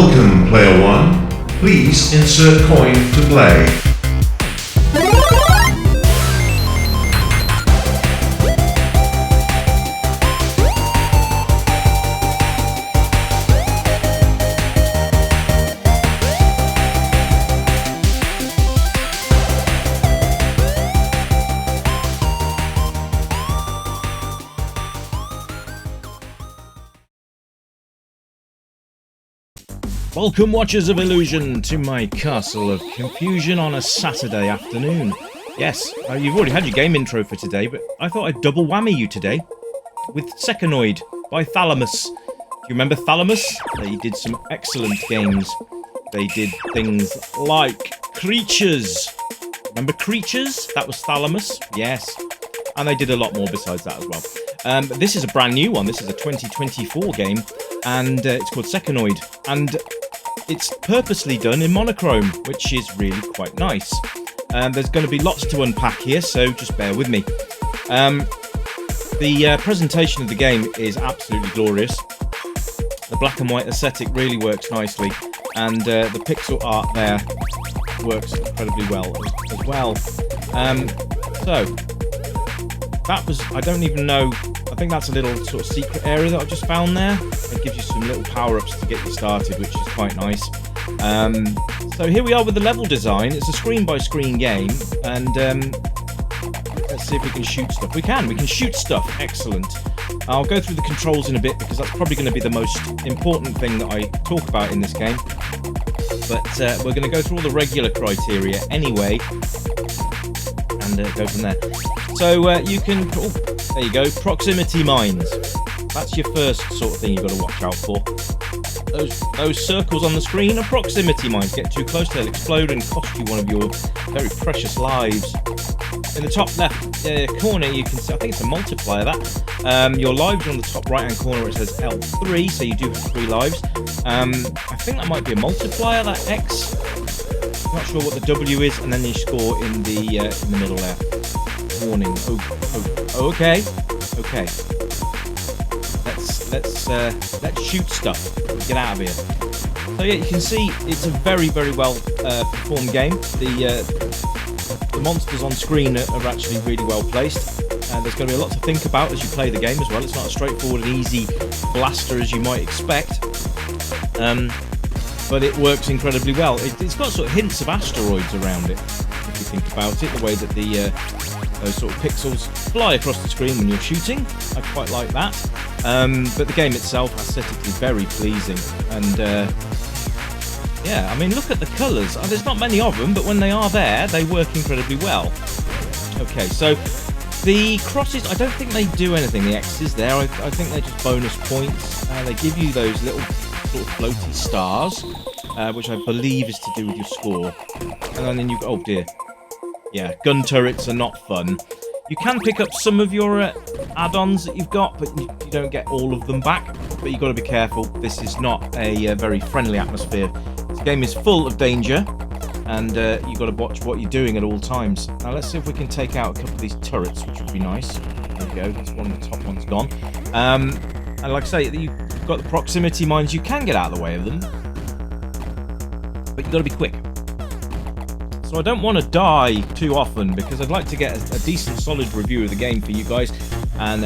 Welcome, Player 1. Please insert coin to play. Welcome, Watchers of Illusion, to my Castle of Confusion on a Saturday afternoon. Yes, you've already had your game intro for today, but I thought I'd double whammy you today with Cecconoid by Thalamus. Do you remember Thalamus? They did some excellent games. They did things like Creatures. Remember Creatures? That was Thalamus. Yes. And they did a lot more besides that as well. This is a brand new one. This is a 2024 game, and it's called Cecconoid. And it's purposely done in monochrome, which is really quite nice. There's going to be lots to unpack here, so just bear with me. The presentation of the game is absolutely glorious. The black and white aesthetic really works nicely, and the pixel art there works incredibly well as well. So that was, I don't even know, I think that's a little sort of secret area that I've just found there. It gives you some little power-ups to get you started, which is quite nice. So here we are with the level design. It's a screen-by-screen game, and let's see if we can shoot stuff. We can shoot stuff. Excellent. I'll go through the controls in a bit, because that's probably going to be the most important thing that I talk about in this game. But we're going to go through all the regular criteria anyway, and go from there. So you can, there you go, proximity mines. That's your first sort of thing you've got to watch out for. Those circles on the screen are proximity mines. Get too close, they'll explode and cost you one of your very precious lives. In the top left corner, you can see, I think it's a multiplier, that. Your lives are on the top right-hand corner where it says L3, so you do have 3 lives. I think that might be a multiplier, that X. I'm not sure what the W is, and then you score in the middle there. Warning. Okay. Let's shoot stuff. Get out of here. So yeah, you can see it's a very, very well performed game. The monsters on screen are actually really well placed, and there's going to be a lot to think about as you play the game as well. It's not as straightforward and easy blaster as you might expect, but it works incredibly well. It's got sort of hints of asteroids around it, if you think about it, the way that those sort of pixels fly across the screen when you're shooting. I quite like that. But the game itself, aesthetically very pleasing. And yeah, I mean, look at the colours. There's not many of them, but when they are there, they work incredibly well. Okay, so the crosses, I don't think they do anything, the X's there. I think they're just bonus points. They give you those little sort of floaty stars, which I believe is to do with your score. And then you go, oh dear. Yeah, gun turrets are not fun. You can pick up some of your add-ons that you've got, but you don't get all of them back. But you've got to be careful. This is not a very friendly atmosphere. This game is full of danger, and you've got to watch what you're doing at all times. Now let's see if we can take out a couple of these turrets, which would be nice. There we go, that's one of the top ones gone. And like I say, you've got the proximity mines. You can get out of the way of them, but you've got to be quick. So I don't want to die too often, because I'd like to get a decent, solid review of the game for you guys, and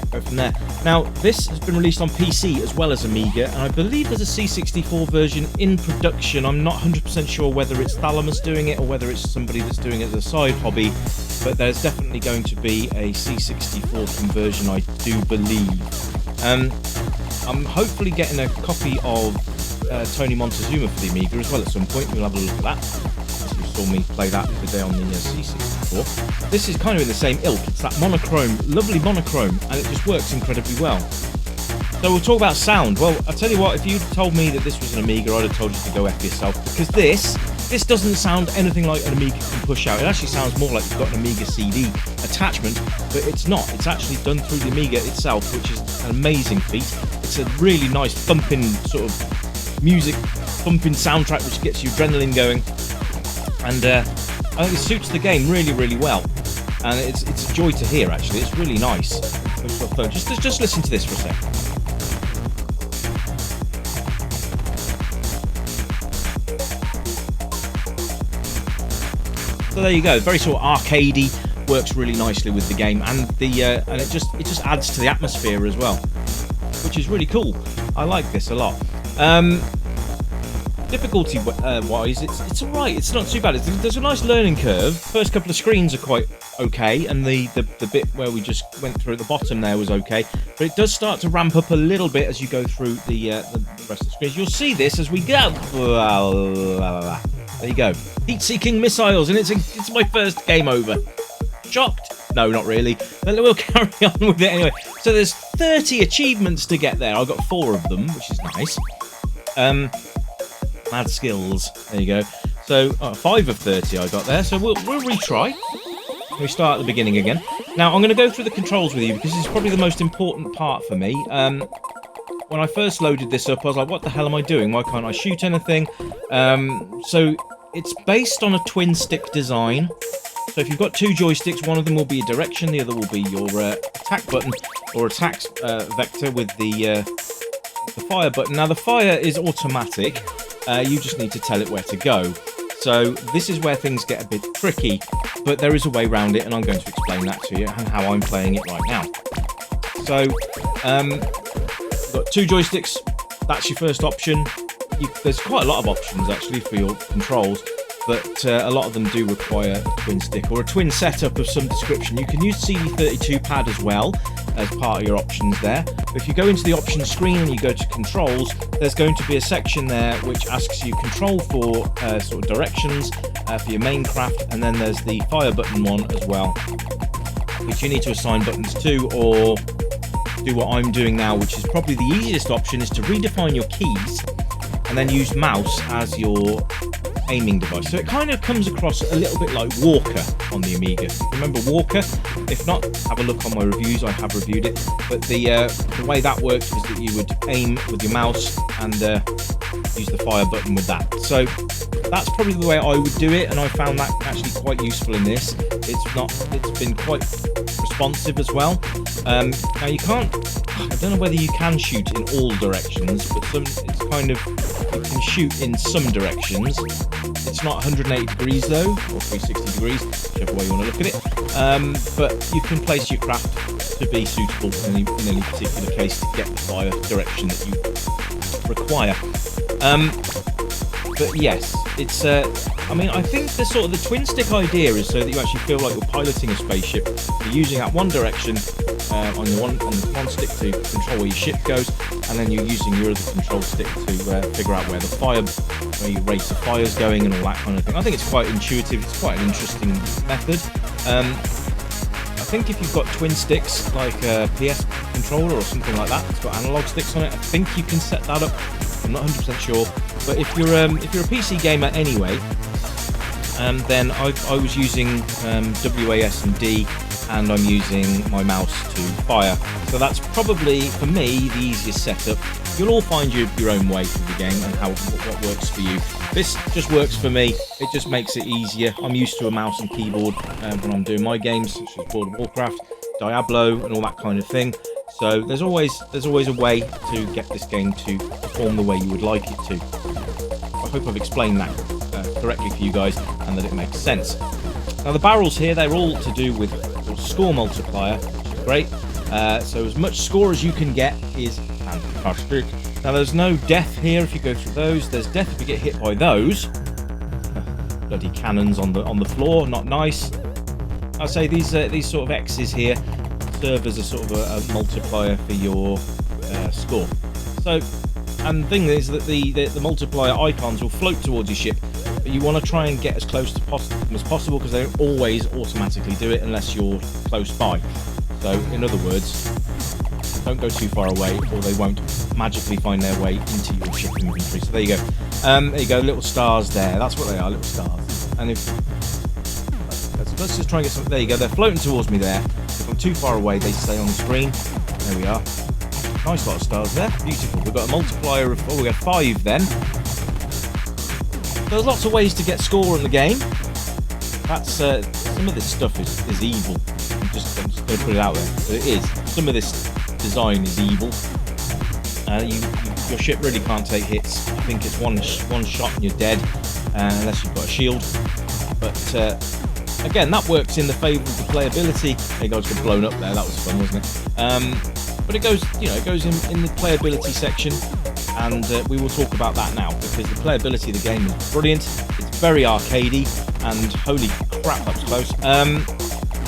go from there. Now, this has been released on PC as well as Amiga, and I believe there's a C64 version in production. I'm not 100% sure whether it's Thalamus doing it or whether it's somebody that's doing it as a side hobby, but there's definitely going to be a C64 conversion, I do believe. I'm hopefully getting a copy of Tony Montezuma for the Amiga as well at some point. We'll have a look at that. Saw me play that the day on the C64. This is kind of in the same ilk. It's that monochrome, lovely monochrome, and it just works incredibly well. So we'll talk about sound. Well, I'll tell you what, if you'd told me that this was an Amiga, I'd have told you to go F yourself, because this doesn't sound anything like an Amiga can push out. It actually sounds more like you've got an Amiga CD attachment, but it's not. It's actually done through the Amiga itself, which is an amazing feat. It's a really nice thumping sort of music, thumping soundtrack, which gets your adrenaline going. And I think it suits the game really, really well, and it's a joy to hear. Actually, it's really nice. Just listen to this for a sec. So there you go, very sort of arcadey, works really nicely with the game, and and it just adds to the atmosphere as well, which is really cool. I like this a lot. Difficulty wise, it's alright. It's not too bad. There's a nice learning curve. First couple of screens are quite okay, and the bit where we just went through at the bottom there was okay. But it does start to ramp up a little bit as you go through the rest of the screens. You'll see this as we go. There you go. Heat-seeking missiles, and it's my first game over. Shocked? No, not really. But we'll carry on with it anyway. So there's 30 achievements to get there. I got 4 of them, which is nice. Mad skills. There you go. So 5 of 30 I got there. So we'll retry. We start at the beginning again. Now I'm going to go through the controls with you because this is probably the most important part for me. When I first loaded this up, I was like, "What the hell am I doing? Why can't I shoot anything?" So it's based on a twin stick design. So if you've got 2 joysticks, one of them will be a direction, the other will be your attack button or attack vector with the fire button. Now the fire is automatic. You just need to tell it where to go. So this is where things get a bit tricky, but there is a way around it, and I'm going to explain that to you and how I'm playing it right now. So you've got 2 joysticks. That's your first option. There's quite a lot of options actually for your controls, but a lot of them do require a twin stick or a twin setup of some description. You can use CD32 pad as well as part of your options there. But if you go into the options screen and you go to controls, there's going to be a section there which asks you control for sort of directions for your main craft, and then there's the fire button one as well, which you need to assign buttons to, or do what I'm doing now, which is probably the easiest option, is to redefine your keys and then use mouse as your aiming device. So it kind of comes across a little bit like Walker on the Amiga. Remember Walker? If not, have a look on my reviews. I have reviewed it. But the way that works is that you would aim with your mouse and use the fire button with that. So that's probably the way I would do it, and I found that actually quite useful in this. It's been quite responsive as well. Now you can't, I don't know whether you can shoot in all directions, but it's kind of, you can shoot in some directions. It's not 180 degrees though, or 360 degrees, whichever way you want to look at it. But you can place your craft to be suitable in any particular case to get the fire direction that you require. But yes, it's I mean, I think the sort of the twin stick idea is so that you actually feel like you're piloting a spaceship. You're using that one direction on the one stick to control where your ship goes, and then you're using your other control stick to figure out where your rate of fire is going and all that kind of thing. I think it's quite intuitive. It's quite an interesting method. I think if you've got twin sticks like a PS controller or something like that, it's got analog sticks on it, I think you can set that up. I'm not 100% sure, but if you're a PC gamer anyway, then I was using WAS and D, and I'm using my mouse to fire. So that's probably, for me, the easiest setup. You'll all find your own way to the game and what works for you. This just works for me. It just makes it easier. I'm used to a mouse and keyboard when I'm doing my games, such as World of Warcraft, Diablo, and all that kind of thing. So there's always a way to get this game to perform the way you would like it to. I hope I've explained that correctly for you guys and that it makes sense. Now the barrels here, they're all to do with score multiplier, which is great. So as much score as you can get is fantastic. Now there's no death here if you go through those. There's death if you get hit by those. Bloody cannons on the floor, not nice. I'll say these sort of X's here serve as a sort of a multiplier for your score. So, and the thing is that the multiplier icons will float towards your ship, but you want to try and get as close to as possible, because they don't always automatically do it unless you're close by. So, in other words, don't go too far away, or they won't magically find their way into your ship inventory. So there you go. There you go, little stars there. That's what they are, little stars. And let's just try and get some. There you go. They're floating towards me there. If I'm too far away, they stay on the screen. There we are. Nice lot of stars there. Beautiful. We've got a multiplier of. Oh, we got 5 then. There's lots of ways to get score in the game. That's some of this stuff is evil. I'm just going to put it out there. So it is. Some of this design is evil. Your ship really can't take hits. I think it's one shot and you're dead, unless you've got a shield. But again, that works in the favour of the playability. Hey guys, got blown up there. That was fun, wasn't it? But it goes, it goes in the playability section, and we will talk about that now, because the playability of the game is brilliant. It's very arcadey, and holy crap, that's close.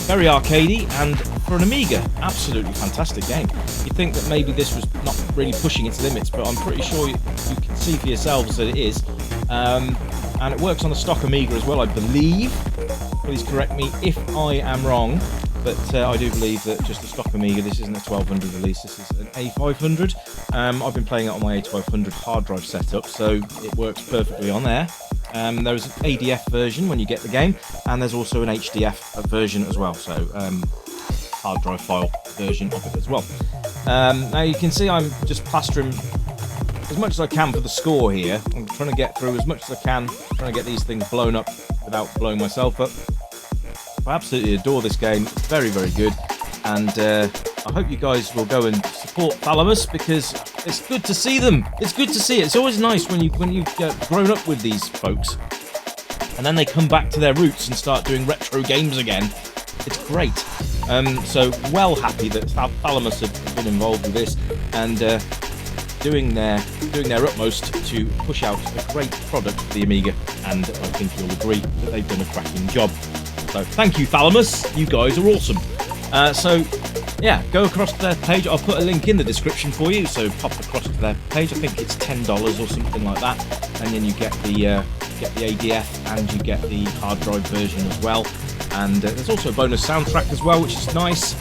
Very arcadey, and for an Amiga, absolutely fantastic game. You'd think that maybe this was not really pushing its limits, but I'm pretty sure you can see for yourselves that it is. And it works on the stock Amiga as well, I believe. Please correct me if I am wrong, but I do believe that just the stock Amiga, this isn't a 1200 release, this is an A500. I've been playing it on my A1200 hard drive setup, so it works perfectly on there. There's an ADF version when you get the game, and there's also an HDF version as well, so hard drive file version of it as well. Now you can see I'm just plastering as much as I can for the score here. I'm trying to get through as much as I can, trying to get these things blown up without blowing myself up. I absolutely adore this game. It's very, very good, and I hope you guys will go and support Thalamus, because it's good to see them. It's good to see it. It's always nice when you've grown up with these folks, and then they come back to their roots and start doing retro games again. It's great. So well happy that Thalamus have been involved with this, and doing their utmost to push out a great product for the Amiga, and I think you'll agree that they've done a cracking job. So thank you, Thalamus. You guys are awesome. So yeah, go across to their page. I'll put a link in the description for you, so pop across to their page. I think it's $10 or something like that, and then you get the ADF, and you get the hard drive version as well. And there's also a bonus soundtrack as well, which is nice.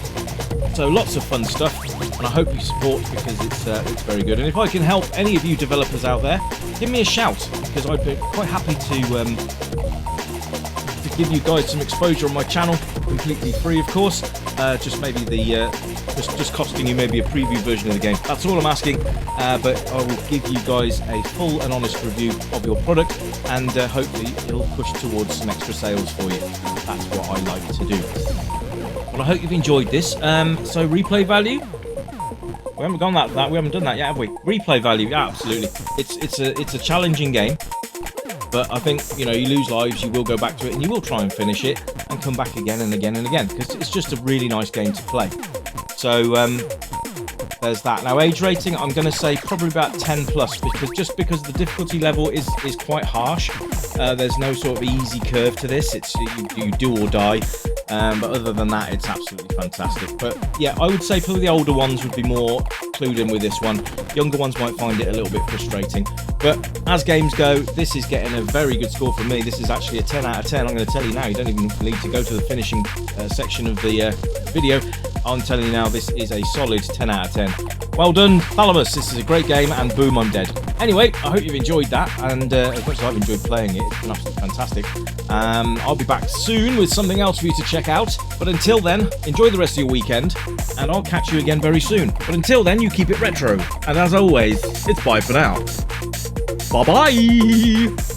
So lots of fun stuff, and I hope you support, because it's very good. And if I can help any of you developers out there, give me a shout, because I'd be quite happy to give you guys some exposure on my channel, completely free, of course. Just maybe just costing you maybe a preview version of the game. That's all I'm asking. But I will give you guys a full and honest review of your product, and hopefully it'll push towards some extra sales for you. That's what I like to do. Well, I hope you've enjoyed this. So replay value. We haven't gone that. We haven't done that yet, have we? Replay value. Yeah, absolutely. It's a challenging game. But I think, you lose lives, you will go back to it, and you will try and finish it, and come back again and again and again, because it's just a really nice game to play. So, there's that. Now, age rating, I'm going to say probably about 10+, because the difficulty level is quite harsh. There's no sort of easy curve to this. It's you do or die. But other than that, it's absolutely fantastic. But yeah, I would say probably the older ones would be more clued in with this one. Younger ones might find it a little bit frustrating. But as games go, this is getting a very good score from me. This is actually a 10 out of 10. I'm going to tell you now, you don't even need to go to the finishing section of the video. I'm telling you now, this is a solid 10 out of 10. Well done, Thalamus. This is a great game, and boom, I'm dead. Anyway, I hope you've enjoyed that, and as much as I've enjoyed playing it, it's been absolutely fantastic. I'll be back soon with something else for you to check out. But until then, enjoy the rest of your weekend, and I'll catch you again very soon. But until then, you keep it retro. And as always, it's bye for now. Bye-bye!